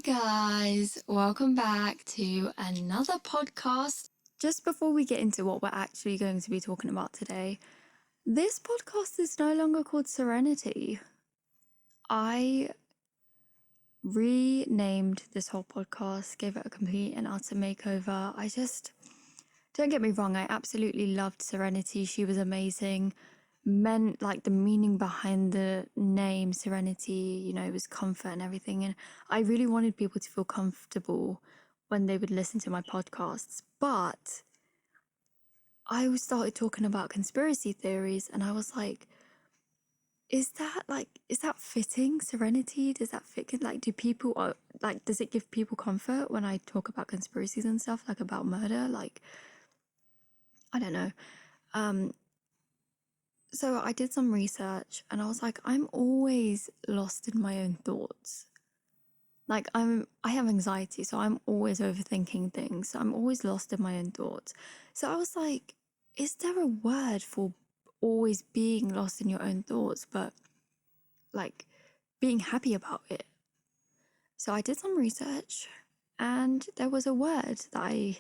guys, welcome back to another podcast. Just before we get into what we're actually going to be talking about today, this podcast is no longer called Serenity. I renamed this whole podcast, gave it a complete and utter makeover. Don't get me wrong, I absolutely loved Serenity. She was amazing. Meant like the meaning behind the name Serenity, it was comfort and everything. And I really wanted people to feel comfortable when they would listen to my podcasts. But I started talking about conspiracy theories and I was like, is that fitting? Serenity? Does that fit? Like, does it give people comfort when I talk about conspiracies and stuff, like about murder? Like, I don't know. So I did some research and I was like, I'm always lost in my own thoughts. Like I have anxiety, so I'm always overthinking things. So I'm always lost in my own thoughts. So I was like, is there a word for always being lost in your own thoughts, but like being happy about it? So I did some research and there was a word that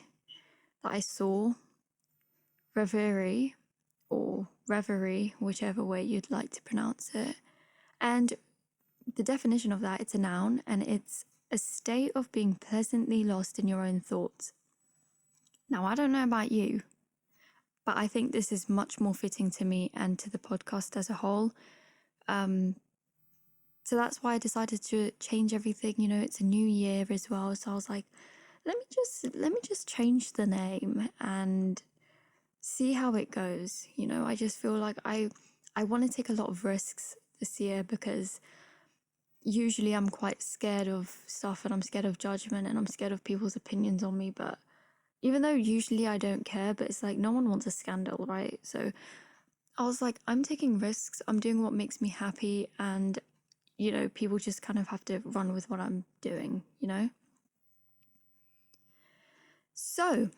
I saw, reverie, or reverie, whichever way you'd like to pronounce it. And the definition of that, it's a noun, and it's a state of being pleasantly lost in your own thoughts. Now, I don't know about you, but I think this is much more fitting to me and to the podcast as a whole. So that's why I decided to change everything. It's a new year as well. So I was like, let me just change the name and see how it goes. I just feel like I want to take a lot of risks this year because usually I'm quite scared of stuff and I'm scared of judgment and I'm scared of people's opinions on me. But even though usually I don't care, but it's like no one wants a scandal, right? So I was like, I'm taking risks. I'm doing what makes me happy. And, people just kind of have to run with what I'm doing, So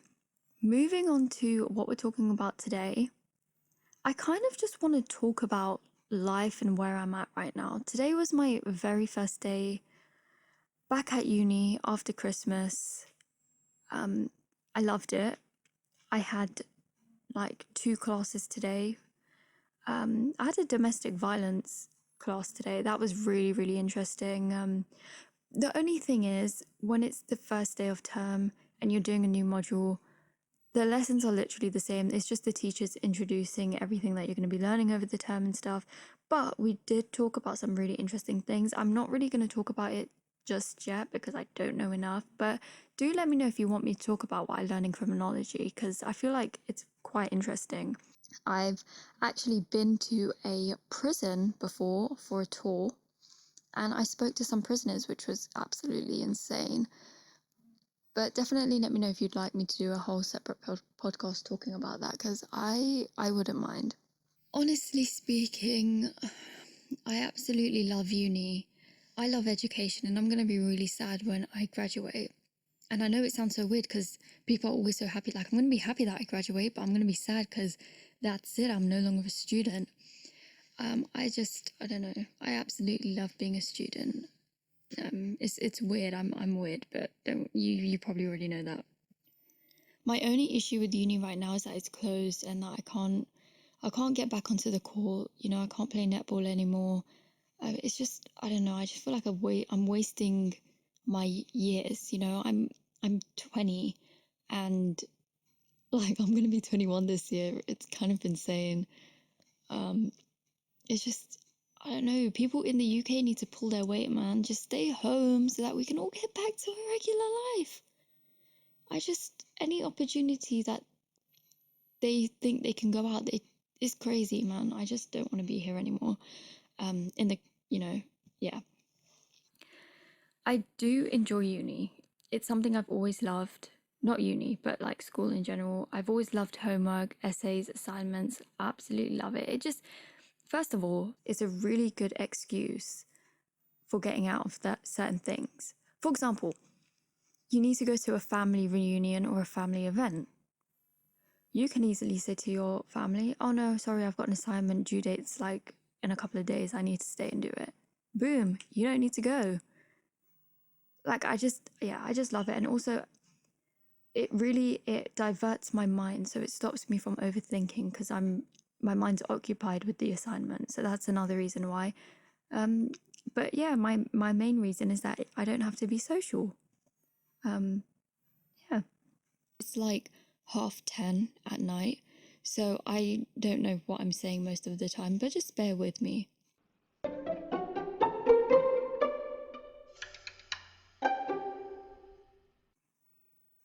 moving on to what we're talking about today, I kind of just want to talk about life and where I'm at right now. Today was my very first day back at uni after Christmas. I loved it. I had like 2 classes today. I had a domestic violence class today. That was really, really interesting. The only thing is, when it's the first day of term and you're doing a new module, the lessons are literally the same. It's just the teachers introducing everything that you're going to be learning over the term and stuff. But we did talk about some really interesting things. I'm not really going to talk about it just yet because I don't know enough. But do let me know if you want me to talk about what I learned in criminology, because I feel like it's quite interesting. I've actually been to a prison before for a tour, and I spoke to some prisoners, which was absolutely insane. But definitely let me know if you'd like me to do a whole separate podcast talking about that, because I wouldn't mind. Honestly speaking, I absolutely love uni. I love education, and I'm going to be really sad when I graduate. And I know it sounds so weird because people are always so happy. Like, I'm going to be happy that I graduate, but I'm going to be sad because that's it. I'm no longer a student. I don't know. I absolutely love being a student. It's weird. I'm weird, but you probably already know that. My only issue with uni right now is that it's closed and that I can't get back onto the court. I can't play netball anymore. It's just, I don't know. I just feel like I'm wasting my years. I'm 20 and like I'm gonna be 21 this year. It's kind of insane. It's just, I don't know, people in the UK need to pull their weight, man. Just stay home so that we can all get back to our regular life. Any opportunity that they think they can go out, it's crazy, man. I just don't want to be here anymore. Yeah. I do enjoy uni. It's something I've always loved. Not uni, but like school in general. I've always loved homework, essays, assignments. Absolutely love it. First of all, it's a really good excuse for getting out of certain things. For example, you need to go to a family reunion or a family event. You can easily say to your family, oh no, sorry, I've got an assignment, due date's like in a couple of days, I need to stay and do it. Boom, you don't need to go. Like I just love it. And also it diverts my mind, so it stops me from overthinking because my mind's occupied with the assignment. So that's another reason why. Um, but yeah, my main reason is that I don't have to be social. Um, yeah. It's like 10:30 at night, so I don't know what I'm saying most of the time, but just bear with me.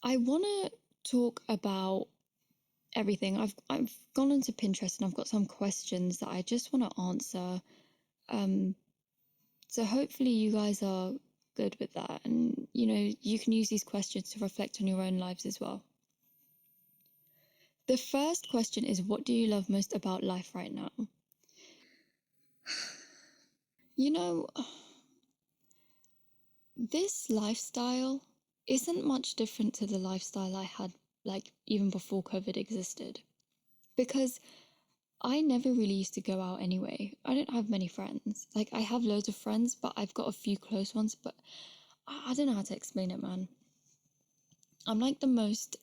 I want to talk about everything. I've gone into Pinterest and I've got some questions that I just want to answer. Um, so hopefully you guys are good with that, and you can use these questions to reflect on your own lives as well. The first question is, what do you love most about life right now? You know, this lifestyle isn't much different to the lifestyle I had, like, even before COVID existed. Because I never really used to go out anyway. I don't have many friends. Like, I have loads of friends, but I've got a few close ones, but I don't know how to explain it, man. I'm like the most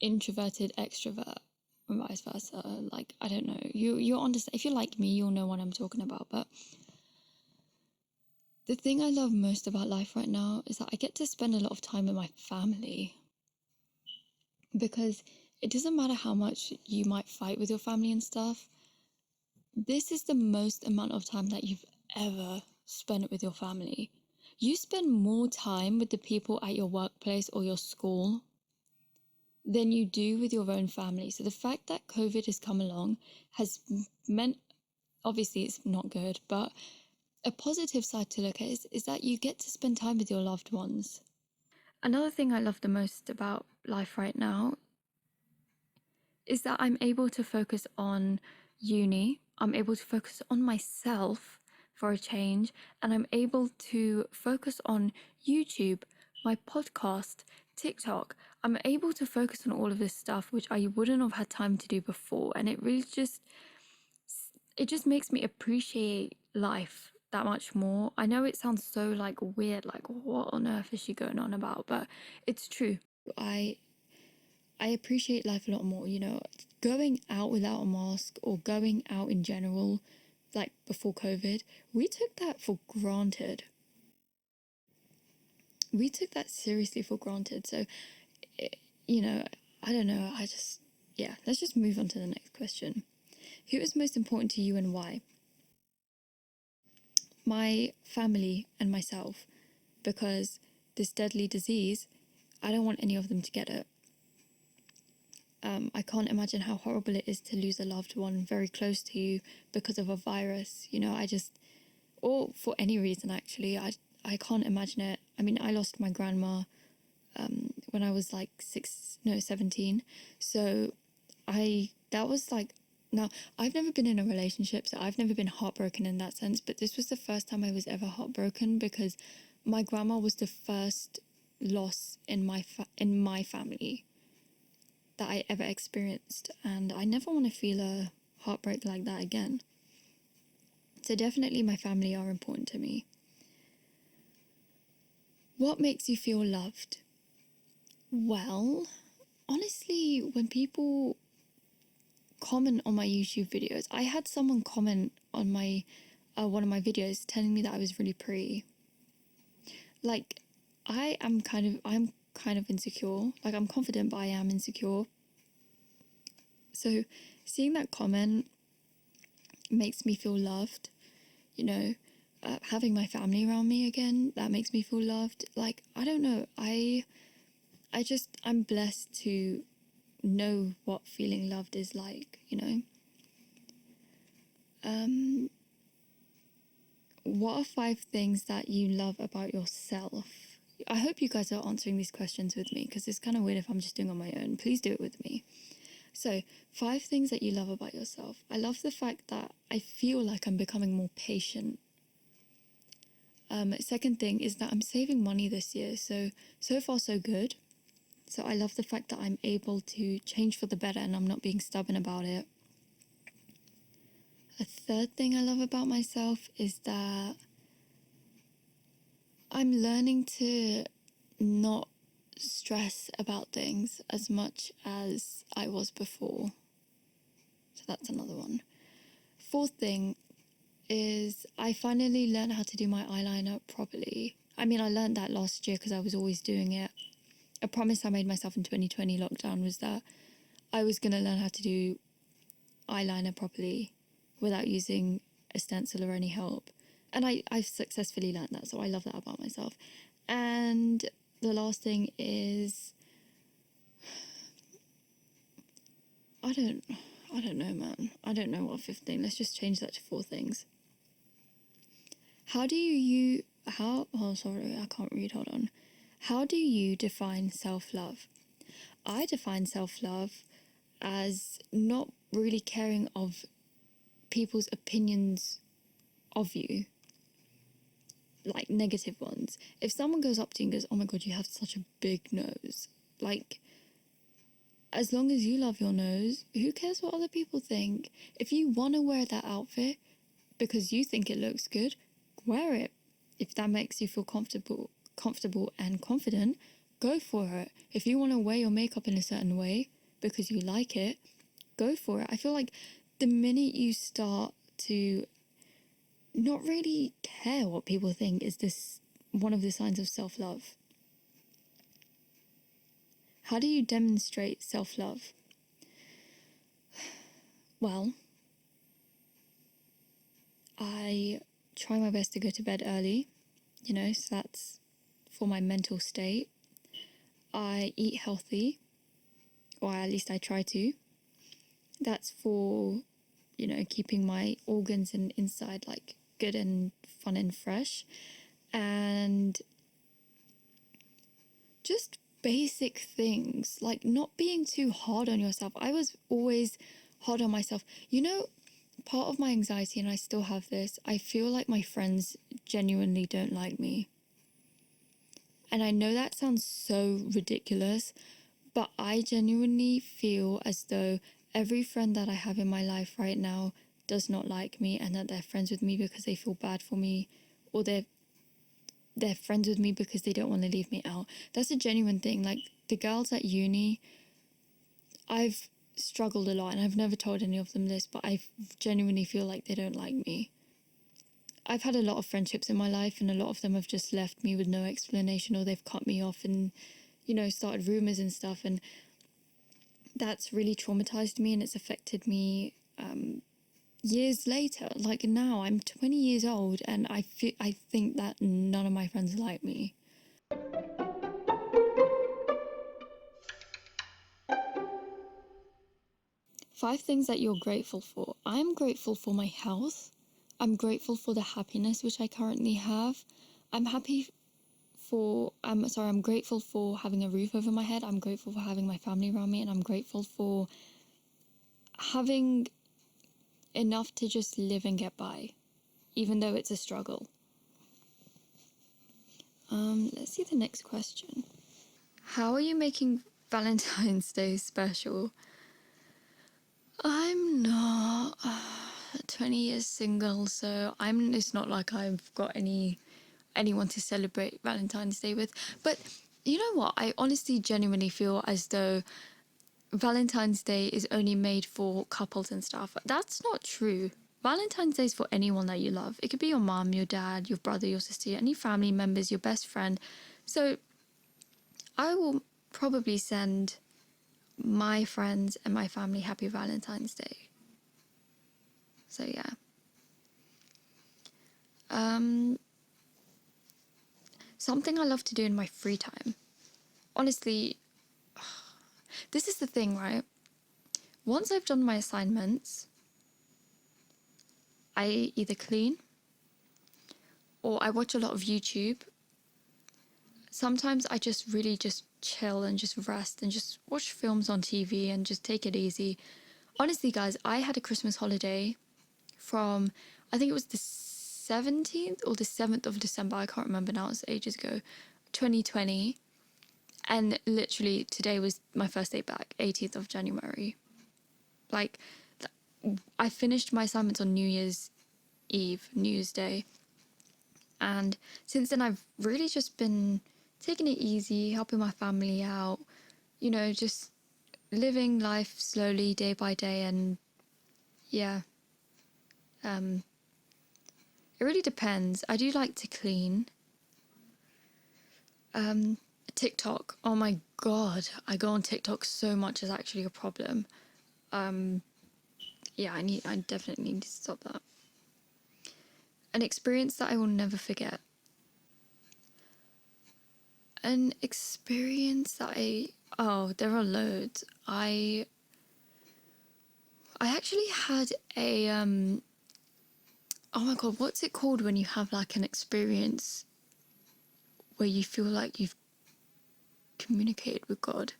introverted extrovert, and vice versa. Like, I don't know. You'll understand. If you're like me, you'll know what I'm talking about. But the thing I love most about life right now is that I get to spend a lot of time with my family. Because it doesn't matter how much you might fight with your family and stuff, this is the most amount of time that you've ever spent with your family. You spend more time with the people at your workplace or your school than you do with your own family. So the fact that COVID has come along has meant, obviously it's not good, but a positive side to look at is that you get to spend time with your loved ones. Another thing I love the most about life right now is that I'm able to focus on uni, I'm able to focus on myself for a change, and I'm able to focus on YouTube, my podcast, TikTok. I'm able to focus on all of this stuff, which I wouldn't have had time to do before. And it just makes me appreciate life that much more. I know it sounds so like weird, like what on earth is she going on about? But it's true. I appreciate life a lot more, going out without a mask or going out in general, like before COVID, we took that for granted. We took that seriously for granted. So, you know, I don't know. Yeah, let's just move on to the next question. Who is most important to you and why? My family and myself, because this deadly disease, I don't want any of them to get it. I can't imagine how horrible it is to lose a loved one very close to you because of a virus. Or for any reason, actually. I can't imagine it. I mean, I lost my grandma when I was like 17. So that was like, now, I've never been in a relationship, so I've never been heartbroken in that sense, but this was the first time I was ever heartbroken because my grandma was the first loss in my family that I ever experienced, and I never want to feel a heartbreak like that again. So definitely my family are important to me. What makes you feel loved? Well, honestly, when people comment on my YouTube videos, I had someone comment on my one of my videos telling me that I was really pretty. Like, I'm kind of insecure. Like, I'm confident, but I am insecure. So seeing that comment makes me feel loved. Having my family around me again, that makes me feel loved. Like, I don't know, I'm blessed to know what feeling loved is like. What are 5 things that you love about yourself? I hope you guys are answering these questions with me, because it's kind of weird if I'm just doing it on my own. Please do it with me. So, 5 things that you love about yourself. I love the fact that I feel like I'm becoming more patient. Second thing is that I'm saving money this year, so far so good. So I love the fact that I'm able to change for the better and I'm not being stubborn about it. A third thing I love about myself is that I'm learning to not stress about things as much as I was before. So that's another one. Fourth thing is I finally learned how to do my eyeliner properly. I mean, I learned that last year because I was always doing it. A promise I made myself in 2020 lockdown was that I was going to learn how to do eyeliner properly without using a stencil or any help. And I've successfully learned that, so I love that about myself. And the last thing is I don't know, man. I don't know what fifth thing. Let's just change that to four things. How do you sorry, I can't read, hold on. How do you define self-love? I define self-love as not really caring of people's opinions of you, like negative ones. If someone goes up to you and goes, oh my god, you have such a big nose, like, as long as you love your nose, who cares what other people think? If you want to wear that outfit because you think it looks good, wear it. If that makes you feel comfortable and confident, go for it. If you want to wear your makeup in a certain way because you like it, go for it. I feel like the minute you start to not really care what people think is this one of the signs of self-love. How do you demonstrate self-love? Well, I try my best to go to bed early, so that's for my mental state. I eat healthy, or at least I try to. That's for, keeping my organs and inside like good and fun and fresh. And just basic things, like not being too hard on yourself. I was always hard on myself. Part of my anxiety, and I still have this, I feel like my friends genuinely don't like me. And I know that sounds so ridiculous, but I genuinely feel as though every friend that I have in my life right now does not like me, and that they're friends with me because they feel bad for me, or they're friends with me because they don't want to leave me out. That's a genuine thing. Like, the girls at uni, I've struggled a lot, and I've never told any of them this, but I genuinely feel like they don't like me. I've had a lot of friendships in my life, and a lot of them have just left me with no explanation, or they've cut me off and, started rumors and stuff. And that's really traumatized me, and it's affected me years later. Like, now I'm 20 years old, and I think that none of my friends like me. Five things that you're grateful for. I'm grateful for my health. I'm grateful for the happiness which I currently have. I'm grateful for having a roof over my head. I'm grateful for having my family around me, and I'm grateful for having enough to just live and get by, even though it's a struggle. Let's see the next question. How are you making Valentine's Day special? I'm not 20 years single, so it's not like I've got anyone to celebrate Valentine's Day with. But you know what? I honestly genuinely feel as though Valentine's Day is only made for couples and stuff. That's not true. Valentine's Day is for anyone that you love. It could be your mom, your dad, your brother, your sister, any family members, your best friend. So I will probably send my friends and my family happy Valentine's Day. So yeah. Something I love to do in my free time. Honestly, this is the thing, right? Once I've done my assignments, I either clean or I watch a lot of YouTube. Sometimes I just really just chill and just rest and just watch films on TV and just take it easy. Honestly, guys, I had a Christmas holiday from, I think it was the 17th or the 7th of December. I can't remember now, it's ages ago. 2020. And literally today was my first day back, 18th of January. Like, I finished my assignments on New Year's Eve, New Year's Day. And since then, I've really just been taking it easy, helping my family out, just living life slowly day by day. And yeah, um, it really depends. I do like to clean. Um, TikTok. Oh my God. I go on TikTok so much is actually a problem. Yeah, I definitely need to stop that. An experience that I will never forget. An experience that there are loads. I actually had oh my God, what's it called when you have like an experience where you feel like you've communicated with God?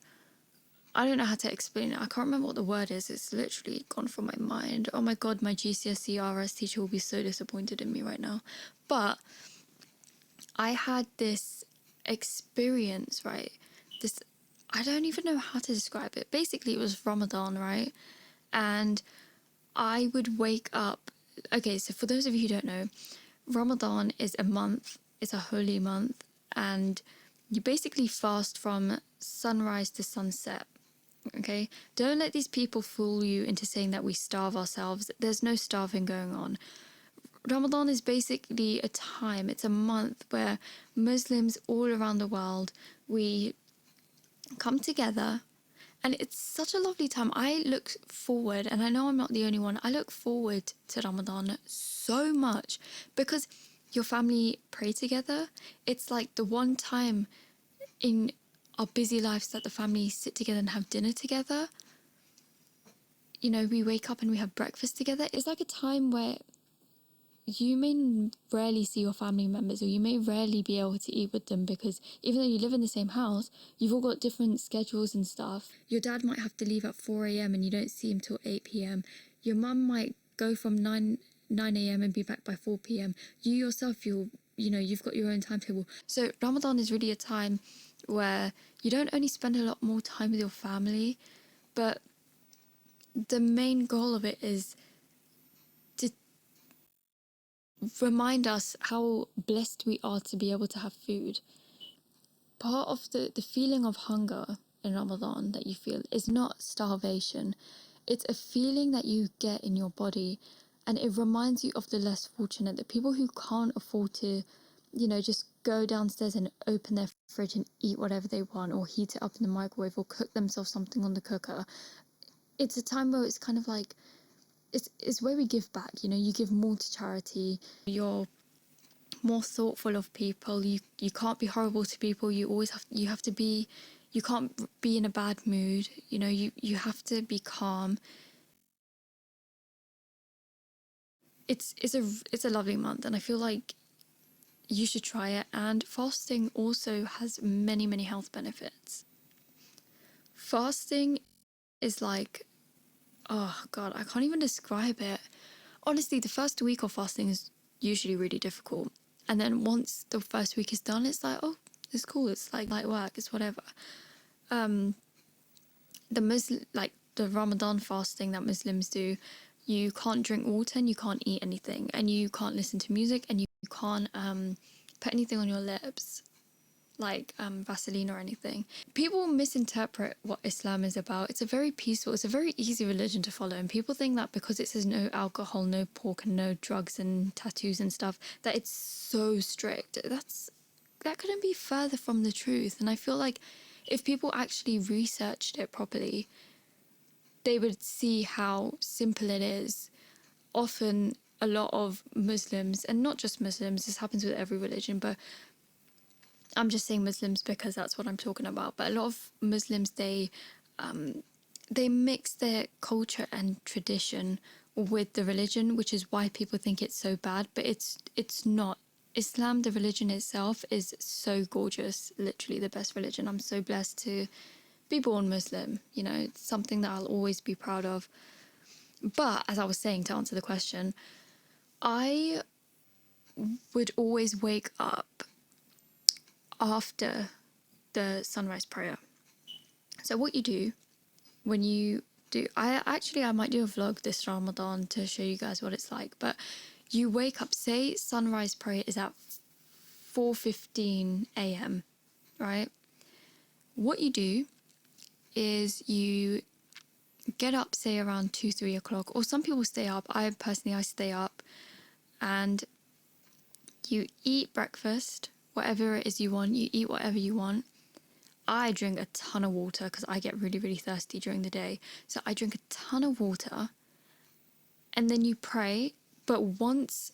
I don't know how to explain it. I can't remember what the word is. It's literally gone from my mind. Oh my God, my GCSE RS teacher will be so disappointed in me right now. But I had this experience, right? This, I don't even know how to describe it. Basically, it was Ramadan, right? And I would wake up. Okay, so for those of you who don't know, Ramadan is a month, it's a holy month, and you basically fast from sunrise to sunset. Okay, don't let these people fool you into saying that we starve ourselves. There's no starving going on. Ramadan is basically a time, it's a month where Muslims all around the world, we come together, and it's such a lovely time. I look forward, and I know I'm not the only one, I look forward to Ramadan so much because your family pray together. It's like the one time in our busy lives that the family sit together and have dinner together. We wake up and we have breakfast together. It's like a time where you may rarely see your family members, or you may rarely be able to eat with them because even though you live in the same house, you've all got different schedules and stuff. Your dad might have to leave at 4 a.m. and you don't see him till 8 p.m. Your mum might go from 9 a.m. and be back by 4 p.m. You yourself, you've got your own timetable. So Ramadan is really a time where you don't only spend a lot more time with your family, but the main goal of it is to remind us how blessed we are to be able to have food. Part of the feeling of hunger in Ramadan that you feel is not starvation. It's a feeling that you get in your body, and it reminds you of the less fortunate, the people who can't afford to, just go downstairs and open their fridge and eat whatever they want, or heat it up in the microwave, or cook themselves something on the cooker. It's a time where it's kind of like, it's where we give back. You give more to charity. You're more thoughtful of people. You can't be horrible to people. You have to be, you can't be in a bad mood. You have to be calm. It's a lovely month, and I feel like you should try it. And fasting also has many, many health benefits. Fasting is like, oh God, I can't even describe it. Honestly, the first week of fasting is usually really difficult. And then once the first week is done, it's like, oh, it's cool. It's like light work. It's whatever. The Ramadan fasting that Muslims do, you can't drink water and you can't eat anything, and you can't listen to music, and you can't put anything on your lips, like Vaseline or anything. People misinterpret what Islam is about. It's a very peaceful, it's a very easy religion to follow, and people think that because it says no alcohol, no pork, and no drugs and tattoos and stuff, that it's so strict. That couldn't be further from the truth. And I feel like if people actually researched it properly, they would see how simple it is. Often a lot of Muslims, and not just Muslims, this happens with every religion, but I'm just saying Muslims because that's what I'm talking about. But a lot of Muslims, they mix their culture and tradition with the religion, which is why people think it's so bad. But it's not. Islam, the religion itself, is so gorgeous. Literally the best religion. I'm so blessed to be born Muslim. It's something that I'll always be proud of. But as I was saying, to answer the question, I would always wake up after the sunrise prayer. So what you do when you do, I might do a vlog this Ramadan to show you guys what it's like, but you wake up, say sunrise prayer is at 4:15 a.m., right? What you do is you get up, say around 2-3 o'clock, or some people stay up. I stay up, and you eat breakfast, whatever it is you want. You eat whatever you want. I drink a ton of water because I get really, really thirsty during the day. So I drink a ton of water, and then you pray. But once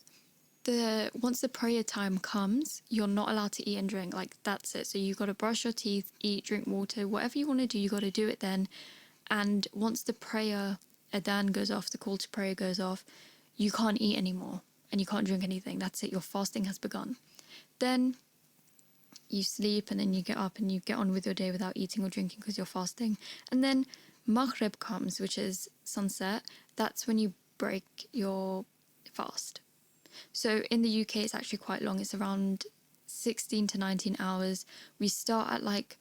the prayer time comes, you're not allowed to eat and drink. Like, that's it. So you got to brush your teeth, eat, drink water, whatever you want to do, you got to do it then. And once the prayer adhan goes off, the call to prayer goes off, you can't eat anymore and you can't drink anything. That's it. Your fasting has begun. Then you sleep, and then you get up and you get on with your day without eating or drinking because you're fasting. And then Maghrib comes, which is sunset. That's when you break your fast. So in the UK, it's actually quite long. It's around 16 to 19 hours. We start at like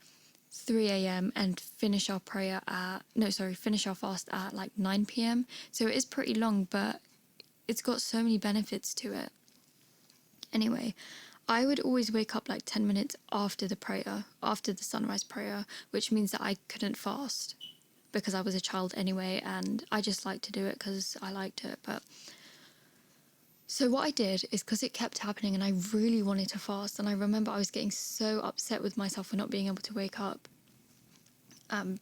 3 a.m. and finish our fast at like 9 p.m. So it is pretty long, but it's got so many benefits to it. Anyway, I would always wake up like 10 minutes after the sunrise prayer, which means that I couldn't fast because I was a child anyway, and I just liked to do it because I liked it. But so what I did is, because it kept happening and I really wanted to fast, and I remember I was getting so upset with myself for not being able to wake up,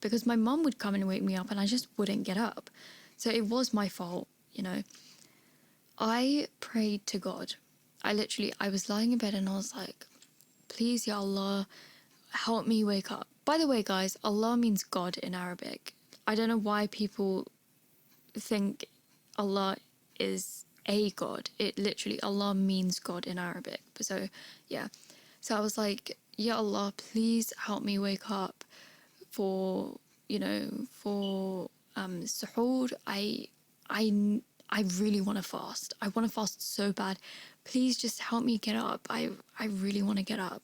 because my mum would come and wake me up and I just wouldn't get up. So it was my fault, you know. I prayed to God. I was lying in bed and I was like, please, Ya Allah, help me wake up. By the way, guys, Allah means God in Arabic. I don't know why people think Allah is a God. It literally, Allah means God in Arabic. So, yeah. So I was like, Ya Allah, please help me wake up for suhoor. I really want to fast. I want to fast so bad. Please just help me get up. I really want to get up.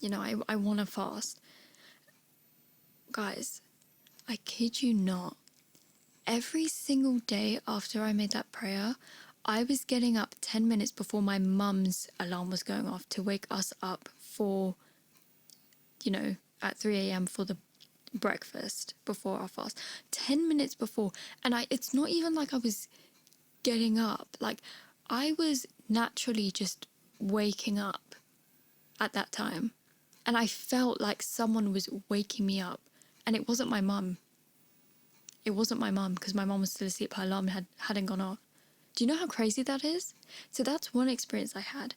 You know, I want to fast. Guys, I kid you not. Every single day after I made that prayer, I was getting up 10 minutes before my mum's alarm was going off to wake us up for, at 3 a.m. for the breakfast before our fast. 10 minutes before. And it's not even like I was getting up. Like, I was naturally just waking up at that time. And I felt like someone was waking me up. And it wasn't my mum. It wasn't my mum, because my mum was still asleep. Her alarm hadn't gone off. Do you know how crazy that is? So that's one experience I had.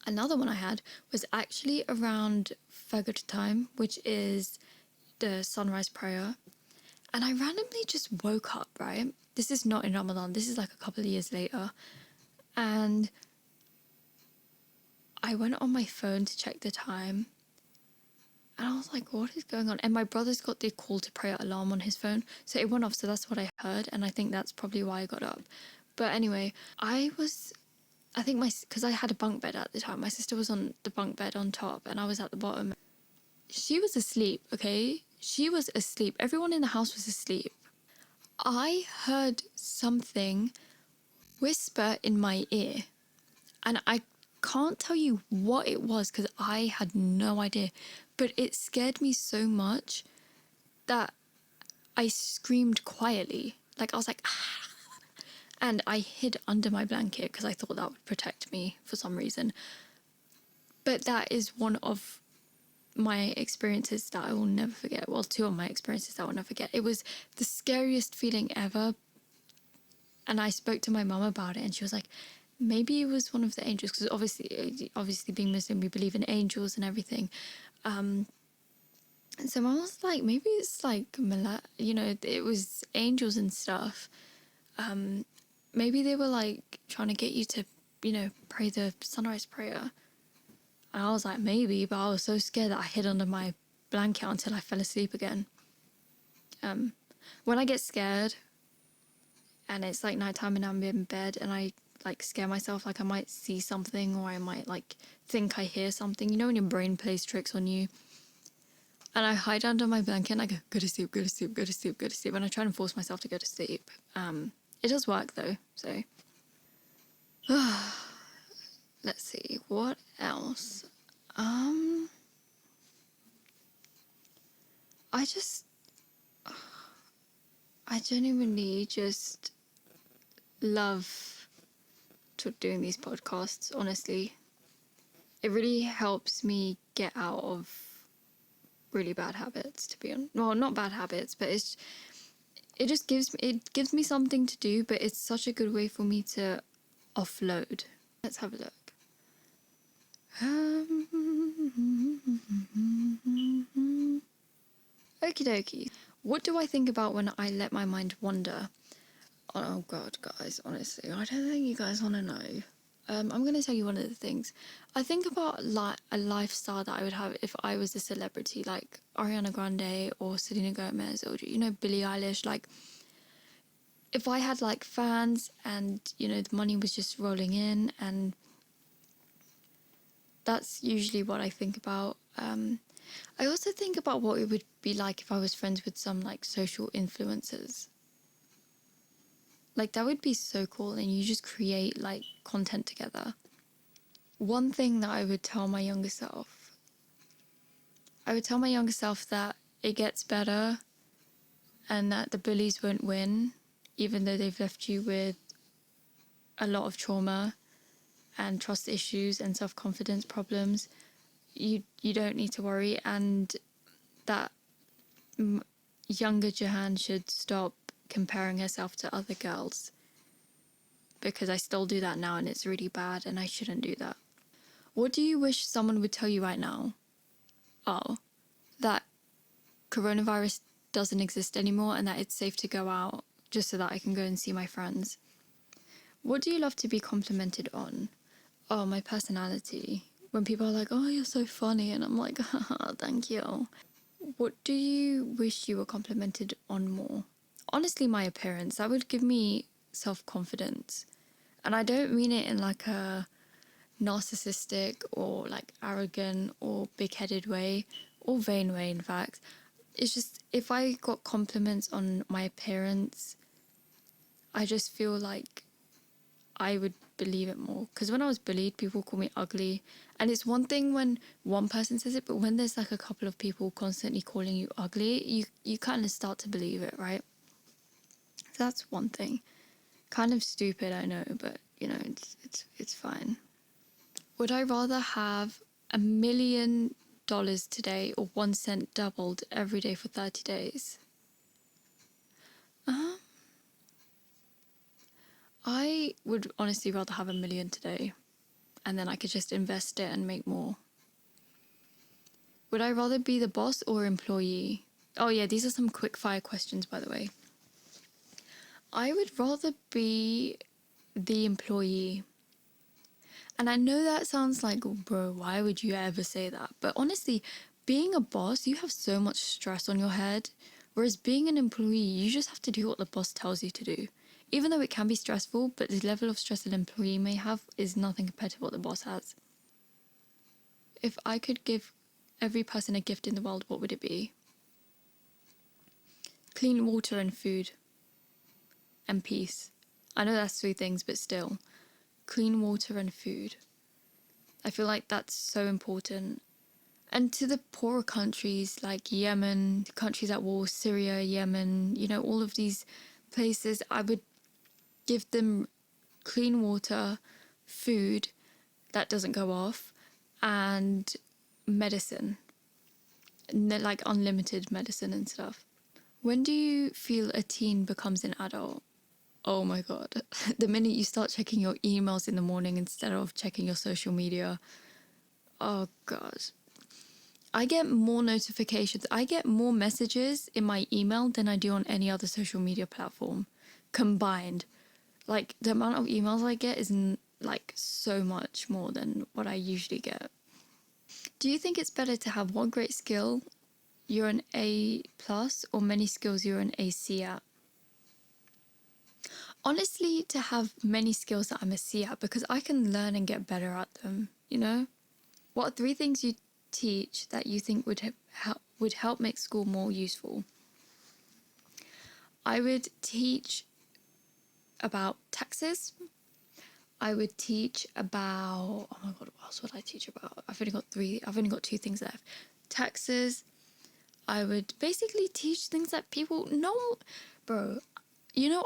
Another one I had was actually around Fajr time, which is the sunrise prayer. And I randomly just woke up, right? This is not in Ramadan. This is like a couple of years later. And I went on my phone to check the time. And I was like, what is going on? And my brother's got the call to prayer alarm on his phone. So it went off. So that's what I heard. And I think that's probably why I got up. But anyway, because I had a bunk bed at the time. My sister was on the bunk bed on top and I was at the bottom. She was asleep, okay? She was asleep. Everyone in the house was asleep. I heard something whisper in my ear. And I can't tell you what it was because I had no idea. But it scared me so much that I screamed quietly. Like, I was like, ah. And I hid under my blanket because I thought that would protect me for some reason. But that is one of my experiences that I will never forget. Well, two of my experiences that I will never forget. It was the scariest feeling ever. And I spoke to my mum about it and she was like, maybe it was one of the angels, because obviously being Muslim, we believe in angels and everything. And so Mum was like, maybe it's like, it was angels and stuff. Maybe they were like trying to get you to, pray the sunrise prayer. And I was like, maybe, but I was so scared that I hid under my blanket until I fell asleep again. When I get scared and it's like nighttime and I'm in bed and I like scare myself, like I might see something or I might like think I hear something, when your brain plays tricks on you. And I hide under my blanket and I go to sleep, go to sleep, go to sleep, go to sleep. And I try and force myself to go to sleep. It does work though, so. let's see, what else? I genuinely just love doing these podcasts, honestly. It really helps me get out of really bad habits, to be honest. Well, not bad habits, but it gives me something to do, but it's such a good way for me to offload. Let's have a look. Okie dokie. What do I think about when I let my mind wander? Oh god, guys, honestly, I don't think you guys want to know. I'm going to tell you one of the things. I think about a lifestyle that I would have if I was a celebrity, like Ariana Grande or Selena Gomez or, Billie Eilish. Like, if I had, like, fans and, the money was just rolling in, and that's usually what I think about. I also think about what it would be like if I was friends with some, like, social influencers. Like, that would be so cool, and you just create, like, content together. One thing that I would tell my younger self, that it gets better and that the bullies won't win, even though they've left you with a lot of trauma and trust issues and self-confidence problems. You don't need to worry, and that younger Jeehan should stop comparing herself to other girls, because I still do that now and it's really bad and I shouldn't do that. What do you wish someone would tell you right now? Oh, that coronavirus doesn't exist anymore and that it's safe to go out, just so that I can go and see my friends. What do you love to be complimented on? Oh, my personality. When people are like, oh, you're so funny, and I'm like, haha, thank you. What do you wish you were complimented on more? Honestly, my appearance. That would give me self-confidence. And I don't mean it in like a narcissistic or like arrogant or big-headed way, or vain way, in fact. It's just, if I got compliments on my appearance, I just feel like I would believe it more. Because when I was bullied, people call me ugly. And it's one thing when one person says it, but when there's like a couple of people constantly calling you ugly, you kind of start to believe it, right? So that's one thing. Kind of stupid, I know, but it's fine. Would I rather have $1,000,000 today or 1 cent doubled every day for 30 days? I would honestly rather have 1,000,000 today, and then I could just invest it and make more. Would I rather be the boss or employee? Oh yeah, these are some quick fire questions, by the way. I would rather be the employee. And I know that sounds like, bro, why would you ever say that? But honestly, being a boss, you have so much stress on your head. Whereas being an employee, you just have to do what the boss tells you to do. Even though it can be stressful, but the level of stress an employee may have is nothing compared to what the boss has. If I could give every person a gift in the world, what would it be? Clean water and food. And peace. I know that's three things, but still. Clean water and food. I feel like that's so important. And to the poorer countries like Yemen, countries at war, Syria, Yemen, all of these places, I would give them clean water, food that doesn't go off, and medicine. Like unlimited medicine and stuff. When do you feel a teen becomes an adult? Oh my god. The minute you start checking your emails in the morning instead of checking your social media. Oh god. I get more notifications. I get more messages in my email than I do on any other social media platform combined. Like, the amount of emails I get is like so much more than what I usually get. Do you think it's better to have one great skill you're an A plus or many skills you're an AC at? Honestly, to have many skills that I'm a C at, because I can learn and get better at them, What are three things you teach that you think would help make school more useful? I would teach about taxes. I would teach about, oh my God, what else would I teach about? I've only got two things left. Taxes. I would basically teach things that people know. Bro,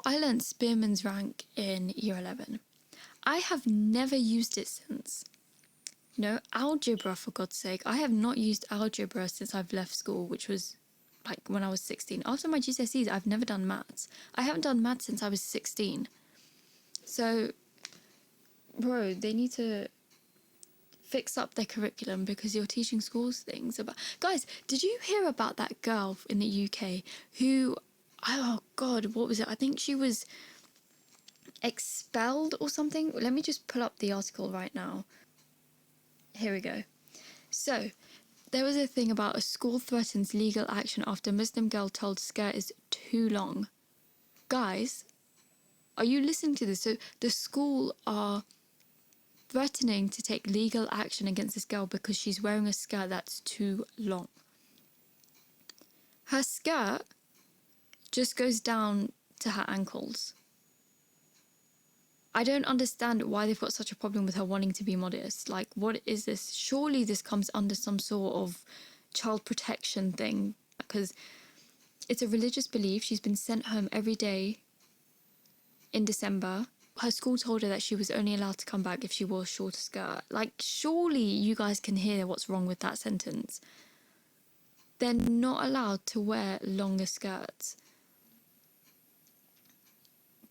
I learned Spearman's rank in year 11. I have never used it since. Algebra, for God's sake. I have not used algebra since I've left school, which was like when I was 16. After my GCSEs, I've never done maths. I haven't done maths since I was 16. So, bro, they need to fix up their curriculum because you're teaching schools things about... Guys, did you hear about that girl in the UK who... Oh, God, what was it? I think she was expelled or something. Let me just pull up the article right now. Here we go. So, there was a thing about a school threatens legal action after Muslim girl told skirt is too long. Guys, are you listening to this? So, the school are threatening to take legal action against this girl because she's wearing a skirt that's too long. Her skirt just goes down to her ankles. I don't understand why they've got such a problem with her wanting to be modest. Like, what is this? Surely this comes under some sort of child protection thing, because it's a religious belief. She's been sent home every day in December. Her school told her that she was only allowed to come back if she wore a shorter skirt. Like, surely you guys can hear what's wrong with that sentence. They're not allowed to wear longer skirts.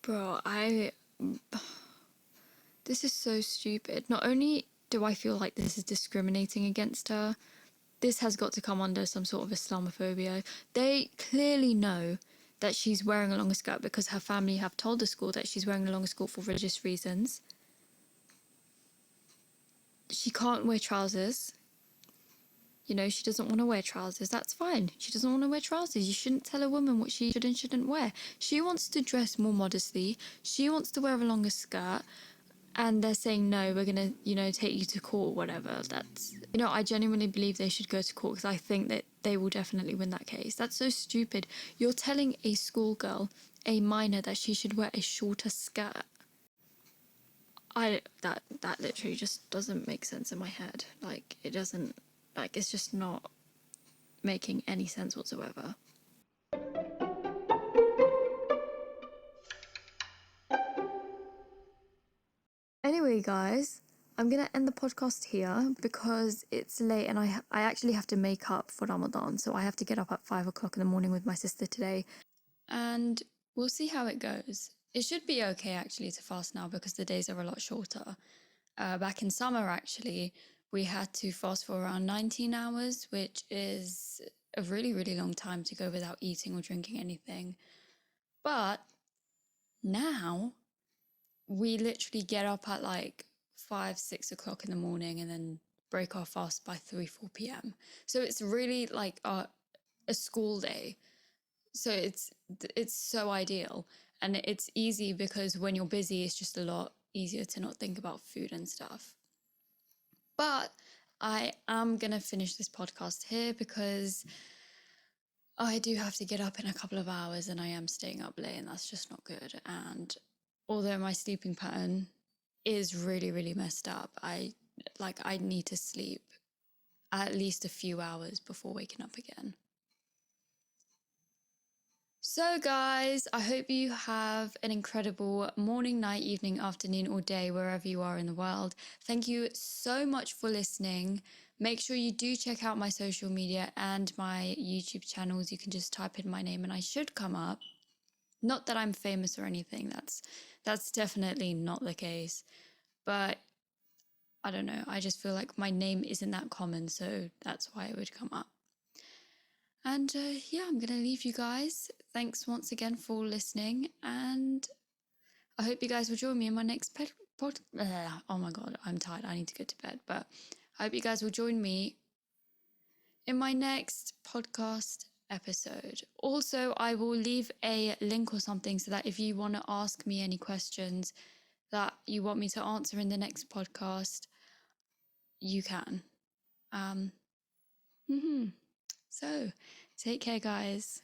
Bro, this is so stupid. Not only do I feel like this is discriminating against her, this has got to come under some sort of Islamophobia. They clearly know that she's wearing a longer skirt because her family have told the school that she's wearing a longer skirt for religious reasons. She can't wear trousers. She doesn't want to wear trousers. That's fine. She doesn't want to wear trousers. You shouldn't tell a woman what she should and shouldn't wear. She wants to dress more modestly. She wants to wear a longer skirt. And they're saying, no, we're going to, take you to court or whatever. That's, I genuinely believe they should go to court because I think that they will definitely win that case. That's so stupid. You're telling a schoolgirl, a minor, that she should wear a shorter skirt. That literally just doesn't make sense in my head. Like, it doesn't, it's just not making any sense whatsoever. Anyway, guys, I'm going to end the podcast here because it's late and I actually have to make up for Ramadan. So I have to get up at 5 o'clock in the morning with my sister today. And we'll see how it goes. It should be okay, actually, to fast now because the days are a lot shorter. Back in summer, actually, we had to fast for around 19 hours, which is a really, really long time to go without eating or drinking anything. But now we literally get up at like 5, 6 o'clock in the morning and then break our fast by 3, 4 p.m. So it's really like a school day. So it's so ideal. And it's easy because when you're busy, it's just a lot easier to not think about food and stuff. But I am going to finish this podcast here because I do have to get up in a couple of hours and I am staying up late and that's just not good. And although my sleeping pattern is really, really messed up, I need to sleep at least a few hours before waking up again. So guys, I hope you have an incredible morning, night, evening, afternoon, or day, wherever you are in the world. Thank you so much for listening. Make sure you do check out my social media and my YouTube channels. You can just type in my name and I should come up. Not that I'm famous or anything. That's definitely not the case. But I don't know. I just feel like my name isn't that common, so that's why it would come up. And I'm going to leave you guys. Thanks once again for listening. And I hope you guys will join me in my next pod. Oh my God, I'm tired. I need to go to bed. But I hope you guys will join me in my next podcast episode. Also, I will leave a link or something so that if you want to ask me any questions that you want me to answer in the next podcast, you can. So, take care, guys.